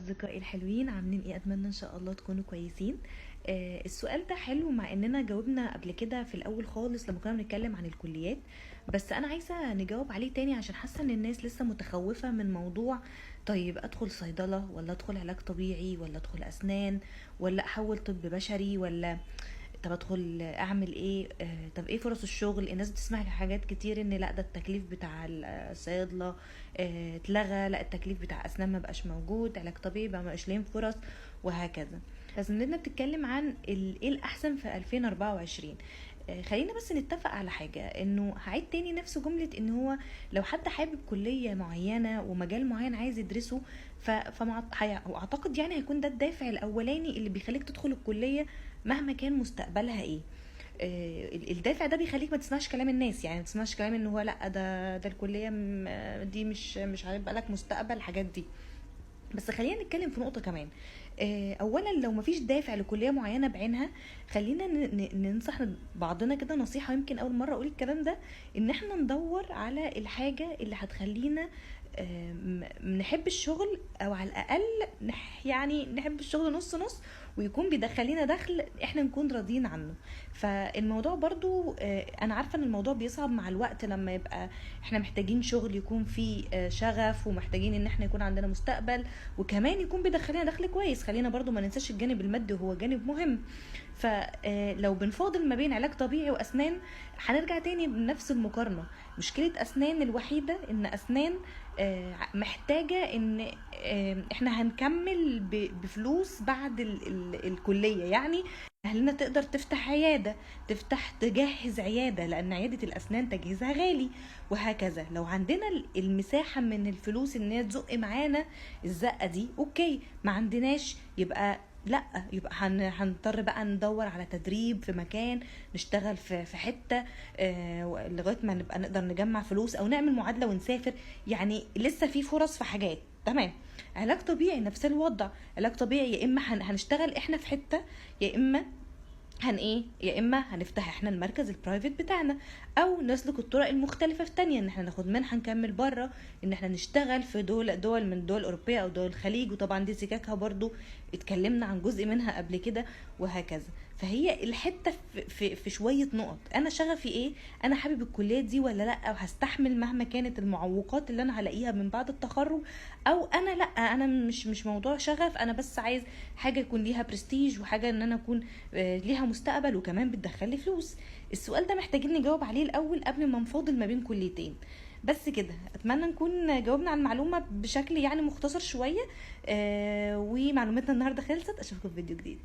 أصدقائي الحلوين، عاملين ايه؟ أتمنى إن شاء الله تكونوا كويسين. السؤال ده حلو مع إننا جاوبنا قبل كده في الأول خالص لما كنا بنتكلم عن الكليات. بس أنا عايزة نجاوب عليه تاني عشان حاسة إن الناس لسه متخوفة من موضوع. طيب أدخل صيدلة ولا أدخل علاج طبيعي ولا أدخل أسنان ولا أحول طب بشري ولا طب ادخل اعمل ايه؟ طب ايه فرص الشغل؟ الناس بتسمع حاجات كتير ان لا ده التكليف بتاع الصيادله اتلغى، لا التكليف بتاع اسنان ما بقاش موجود، علاج طبيعي بقى ما بقاش ليه فرص، وهكذا. فزميلتنا بتتكلم عن ايه الاحسن في 2024. خلينا بس نتفق على حاجة، انه هعيد تاني نفس جملة ان هو لو حد حابب كلية معينة ومجال معين عايز يدرسه اعتقد يعني هيكون ده الدافع الاولاني اللي بيخليك تدخل الكلية مهما كان مستقبلها ايه. الدافع ده بيخليك ما تسمعش كلام الناس، يعني ما تسمعش كلام ان هو لا ده الكليه دي مش هيبقى لك مستقبل، الحاجات دي. بس خلينا نتكلم في نقطة كمان. اولا لو مفيش دافع لكلية معينة بعينها، خلينا ننصح بعضنا كده نصيحة، يمكن اول مرة اقول الكلام ده، ان احنا ندور على الحاجة اللي هتخلينا نحب الشغل، او على الاقل يعني نحب الشغل نص نص، ويكون بيدخلينا دخل احنا نكون راضيين عنه. فالموضوع برضو انا عارفة ان الموضوع بيصعب مع الوقت، لما يبقى احنا محتاجين شغل يكون فيه شغف، ومحتاجين ان احنا يكون عندنا مستقبل، وكمان يكون بيدخلنا دخل كويس. خلينا برضو ما ننساش الجانب المادي، وهو جانب مهم. فلو بنفاضل ما بين علاج طبيعي واسنان، هنرجع تاني بنفس المقارنة. مشكلة اسنان الوحيدة ان اسنان محتاجة ان احنا هنكمل بفلوس بعد الكلية، يعني اهلنا تقدر تفتح عيادة، تجهز عيادة، لان عيادة الاسنان تجهيزها غالي، وهكذا. لو عندنا المساحة من الفلوس ان هي تزق معانا الزقة دي اوكي، ما عندناش يبقى لا، يبقى هنضطر بقى ندور على تدريب في مكان، نشتغل في حتة لغاية ما نبقى نقدر نجمع فلوس، او نعمل معادلة ونسافر. يعني لسه في فرص في حاجات. تمام. علاج طبيعي نفس الوضع. علاج طبيعي يا اما هنشتغل احنا في حتة، يا اما يا اما هنفتح احنا المركز البرايفت بتاعنا، او نسلك الطرق المختلفه في تانية، ان احنا ناخد منحه نكمل بره، ان احنا نشتغل في دول من دول اوروبيه او دول الخليج، وطبعا دي سكاكها برضو اتكلمنا عن جزء منها قبل كده، وهكذا. فهي الحته في شويه نقط، انا شغفي ايه؟ انا حابب الكليه دي ولا لا؟ وهستحمل مهما كانت المعوقات اللي انا هلاقيها من بعد التخرج؟ او انا لا، انا مش موضوع شغف، انا بس عايز حاجه يكون ليها برستيج، وحاجه ان انا اكون ليها مستقبل، وكمان بتدخلي فلوس. السؤال ده محتاجين نجاوب عليه الاول قبل ما نفاضل ما بين كليتين. بس كده، اتمنى نكون جاوبنا على المعلومه بشكل يعني مختصر شويه. ومعلوماتنا النهارده خلصت، اشوفكم في فيديو جديد.